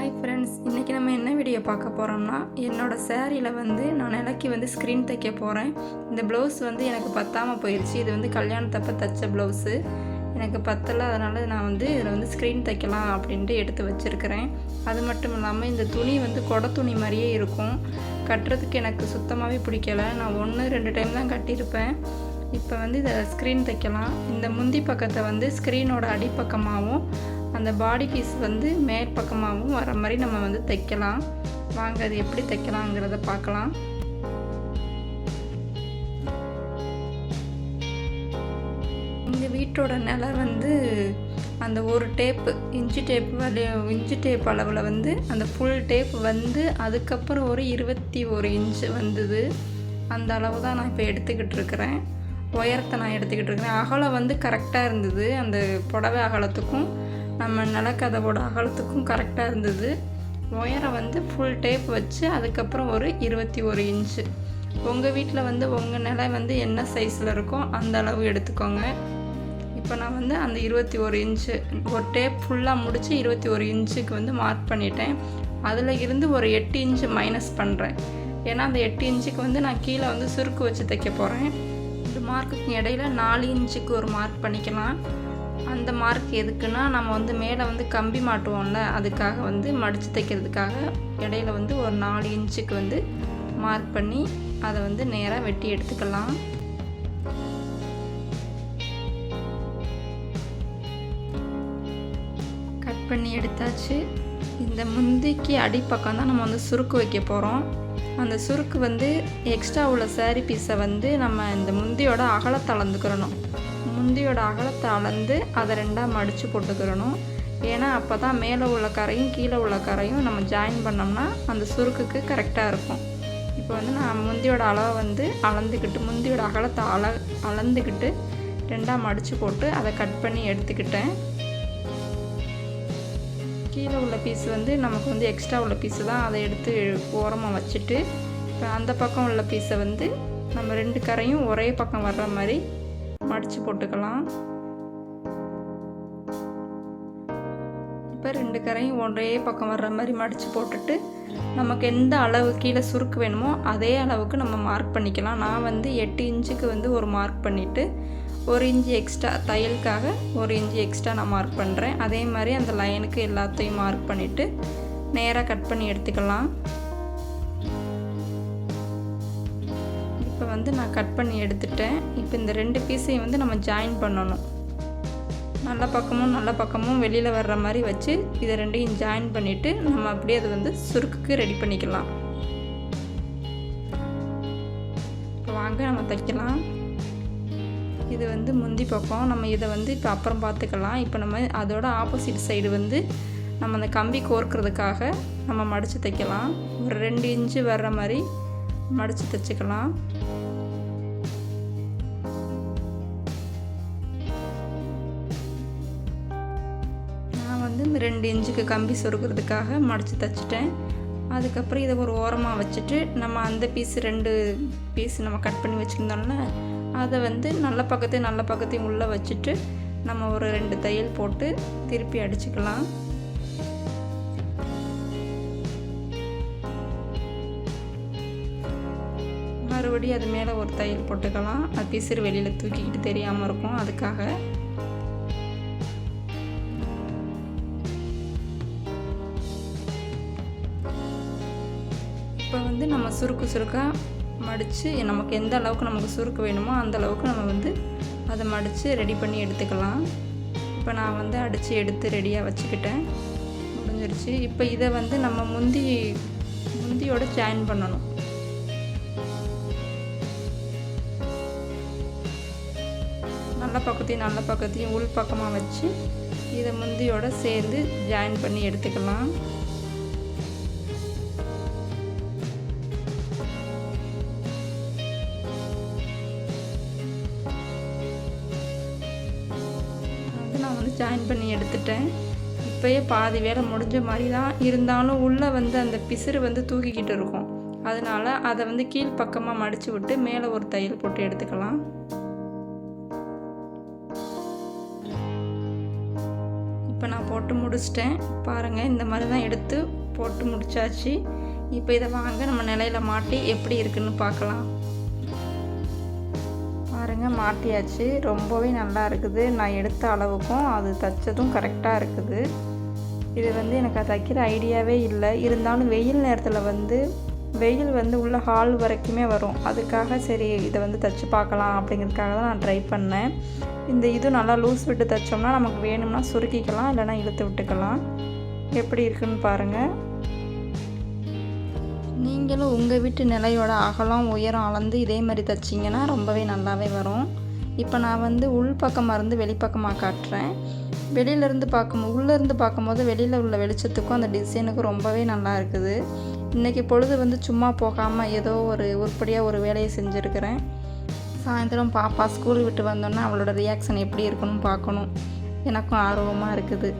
Hi friends, இன்றைக்கி நம்ம என்ன வீடியோ பார்க்க போகிறோம்னா, என்னோடய சேரீயில் வந்து நான் நிலைக்கு வந்து ஸ்க்ரீன் தைக்க போகிறேன். இந்த ப்ளவுஸ் வந்து எனக்கு பத்தாமல் போயிடுச்சு. இது வந்து கல்யாணத்தப்போ தைச்ச ப்ளவுஸு எனக்கு பத்தலை. அதனால் நான் வந்து இதில் வந்து ஸ்க்ரீன் தைக்கலாம் அப்படின்ட்டு எடுத்து வச்சுருக்கிறேன். அது மட்டும் இல்லாமல் இந்த துணி வந்து கொடை துணி மாதிரியே இருக்கும். கட்டுறதுக்கு எனக்கு சுத்தமாகவே பிடிக்கலை. நான் 1-2 டைம் தான் கட்டியிருப்பேன். இப்போ வந்து இதை ஸ்க்ரீன் தைக்கலாம். இந்த முந்தி பக்கத்தை வந்து ஸ்க்ரீனோட அடிப்பக்கமாகவும் அந்த பாடி பீஸ் வந்து மேற்பக்கமாகவும் வர மாதிரி நம்ம வந்து தைக்கலாம். வாங்க அது எப்படி தைக்கலாங்கிறத பார்க்கலாம். எங்கள் வீட்டோட நிலை வந்து அந்த ஒரு டேப்பு இன்ச்சு டேப் அளவில் வந்து அந்த ஃபுல் டேப் வந்து அதுக்கப்புறம் ஒரு 21 இன்ச்சு வந்தது. அந்த அளவு தான் நான் இப்போ எடுத்துக்கிட்டு இருக்கிறேன். உயரத்தை நான் எடுத்துக்கிட்டு இருக்கிறேன். அகலம் வந்து கரெக்டாக இருந்தது. அந்த புடவை அகலத்துக்கும் நம்ம நிலக்கதவோட அகலத்துக்கும் கரெக்டாக இருந்தது. உயரம் வந்து ஃபுல் டேப் வச்சு அதுக்கப்புறம் ஒரு 21 இன்ச்சு. உங்கள் வீட்டில் வந்து உங்கள் நிலை வந்து என்ன சைஸில் இருக்கோ அந்த அளவு எடுத்துக்கோங்க. இப்போ நான் வந்து அந்த 21 இன்ச்சு ஒரு டேப் ஃபுல்லாக முடித்து 21 இன்ச்சுக்கு வந்து மார்க் பண்ணிட்டேன். அதில் இருந்து ஒரு 8 இன்ச்சு மைனஸ் பண்ணுறேன். ஏன்னா அந்த 8 இன்ச்சுக்கு வந்து நான் கீழே வந்து சுருக்கு வச்சு தைக்க போகிறேன். இந்த மார்க்குக்கு இடையில 4 இன்ச்சுக்கு ஒரு மார்க் பண்ணிக்கலாம். அந்த மார்க் எதுக்குன்னா, நம்ம வந்து மேலே வந்து கம்பி மாட்டுவோம்ல, அதுக்காக வந்து மடித்து தைக்கிறதுக்காக இடையில வந்து ஒரு 4 இன்ச்சுக்கு வந்து மார்க் பண்ணி அதை வந்து நேராக வெட்டி எடுத்துக்கலாம். கட் பண்ணி எடுத்தாச்சு. இந்த முந்திக்கு அடிப்பக்கம் தான் நம்ம வந்து சுருக்கு வைக்க போகிறோம். அந்த சுருக்கு வந்து எக்ஸ்ட்ரா உள்ள சேரீ பீஸை வந்து நம்ம இந்த முந்தியோட அகலத்தை அளந்துக்கிறணும். முந்தியோட அகலத்தை அளந்து அதை 2ஆக மடித்து போட்டுக்கிறணும். ஏன்னா அப்போ தான் மேலே உள்ள கரையும் கீழே உள்ள கரையும் நம்ம ஜாயின் பண்ணோம்னா அந்த சுருக்குக்கு கரெக்டாக இருக்கும். இப்போ வந்து நான் முந்தியோட அளவை வந்து அளந்துக்கிட்டு முந்தியோட அகலத்தை அளந்துக்கிட்டு 2ஆக மடித்து போட்டு அதை கட் பண்ணி எடுத்துக்கிட்டேன். கீழே உள்ள பீஸ் வந்து நமக்கு வந்து எக்ஸ்ட்ரா உள்ள பீஸு தான். அதை எடுத்து ஓரமாக வச்சுட்டு இப்போ அந்த பக்கம் உள்ள பீஸை வந்து நம்ம 2 கரையும் ஒரே பக்கம் வர்ற மாதிரி மடித்து போட்டுக்கலாம். இப்போ 2 கரையும் ஒரே பக்கம் வர்ற மாதிரி மடித்து போட்டுட்டு நமக்கு எந்த அளவு கீழே சுருக்கு வேணுமோ அதே அளவுக்கு நம்ம மார்க் பண்ணிக்கலாம். நான் வந்து 8 இன்ச்சுக்கு வந்து ஒரு மார்க் பண்ணிவிட்டு 1 இன்ச்சு எக்ஸ்ட்ரா தையலுக்காக 1 இன்ச்சு எக்ஸ்ட்ரா நான் மார்க் பண்ணுறேன். அதே மாதிரி அந்த லைனுக்கு எல்லாத்தையும் மார்க் பண்ணிவிட்டு நேராக கட் பண்ணி எடுத்துக்கலாம். இப்போ வந்து நான் கட் பண்ணி எடுத்துட்டேன். இப்போ இந்த 2 பீஸையும் வந்து நம்ம ஜாயின் பண்ணணும். நல்ல பக்கமும் வெளியில் வர்ற மாதிரி வச்சு இதை 2ஐயும் ஜாயின் பண்ணிவிட்டு நம்ம அப்படியே அது வந்து சுருக்குக்கு ரெடி பண்ணிக்கலாம். இப்போ வாங்க நம்ம தைக்கலாம். இது வந்து முந்தி பக்கம். நம்ம இதை வந்து இப்போ அப்புறம் பார்த்துக்கலாம். இப்போ நம்ம அதோட ஆப்போசிட் சைடு வந்து நம்ம அந்த கம்பி கோர்க்கிறதுக்காக நம்ம மடித்து தைக்கலாம். ஒரு 2 இன்ச்சு வர்ற மாதிரி மடித்து தைச்சிக்கலாம். நான் வந்து இந்த 2 இன்ச்சுக்கு கம்பி சொருக்கிறதுக்காக மடித்து தைச்சிட்டேன். அதுக்கப்புறம் இதை ஒரு ஓரமாக வச்சுட்டு நம்ம அந்த 2 பீஸ் நம்ம கட் பண்ணி வச்சுருந்தோம்ல, அதை வந்து நல்ல பக்கத்தையும் உள்ளே வச்சுட்டு நம்ம ஒரு 2 தையல் போட்டு திருப்பி அடிச்சுக்கலாம். மறுபடியும் அது மேலே ஒரு தையல் போட்டுக்கலாம். அது பிசிறு வெளியில் தூக்கிக்கிட்டு தெரியாமல் இருக்கும். அதுக்காக இப்போ வந்து நம்ம சுருக்காக மடித்து நமக்கு எந்த அளவுக்கு நமக்கு சுருக்கு வேணுமோ அந்த அளவுக்கு நம்ம வந்து அதை மடித்து ரெடி பண்ணி எடுத்துக்கலாம். இப்போ நான் வந்து அடித்து எடுத்து ரெடியாக வச்சுக்கிட்டேன். முடிஞ்சிருச்சு. இப்போ இதை வந்து நம்ம முந்தியோட ஜாயின் பண்ணணும். நல்ல பக்கத்தையும் உள் பக்கமாக வச்சு இதை முந்தியோட சேர்ந்து ஜாயின் பண்ணி எடுத்துக்கலாம். நான் வந்து ஜாயின் பண்ணி எடுத்துட்டேன். இப்போயே பாதி வேலை முடிஞ்ச மாதிரி தான் இருந்தாலும் உள்ளே வந்து அந்த பிசிறு வந்து தூக்கிக்கிட்டு இருக்கும். அதனால் அதை வந்து கீழ்ப்பக்கமாக மடித்து விட்டு மேலே ஒரு தையல் போட்டு எடுத்துக்கலாம். இப்போ நான் போட்டு முடிச்சிட்டேன். பாருங்கள், இந்த மாதிரி தான் எடுத்து போட்டு முடிச்சாச்சு. இப்போ இதை வாங்க நம்ம நிலையில் மாட்டி எப்படி இருக்குன்னு பார்க்கலாம். பாருங்கள், மாட்டியாச்சு. ரொம்பவே நல்லா இருக்குது. நான் எடுத்த அளவுக்கும் அது தைச்சதும் கரெக்டாக இருக்குது. இது எனக்கு தைக்கிற ஐடியாவே இல்லை. இருந்தாலும் வெயில் நேரத்தில் வெயில் உள்ள ஹால் வரைக்குமே வரும். அதுக்காக சரி இதை தைச்சி பார்க்கலாம் அப்படிங்கிறதுக்காக தான் நான் ட்ரை பண்ணேன். இது நல்லா லூஸ் விட்டு தைச்சோம்னா நமக்கு வேணும்னா சுருக்கிக்கலாம், இல்லைனா இழுத்து விட்டுக்கலாம். எப்படி இருக்குன்னு பாருங்கள். நீங்களும் உங்கள் வீட்டு நிலையோட அகலம் உயரம் அளந்து இதே மாதிரி தைச்சிங்கன்னா ரொம்பவே நல்லாவே வரும். இப்போ நான் உள் பக்கமாக இருந்து வெளிப்பக்கமாக காட்டுறேன். வெளியிலேருந்து உள்ளேருந்து பார்க்கும்போது வெளியில் உள்ள வெளிச்சத்துக்கும் அந்த டிசைனுக்கும் ரொம்பவே நல்லா இருக்குது. இன்றைக்கி பொழுது சும்மா போகாமல் ஏதோ ஒரு உருப்படியாக ஒரு வேலையை செஞ்சுருக்கிறேன். சாயந்தரம் பாப்பா ஸ்கூல் விட்டு வந்தோன்னா அவளோட ரியாக்ஷன் எப்படி இருக்குன்னு பார்க்கணும். எனக்கும் ஆர்வமாக இருக்குது.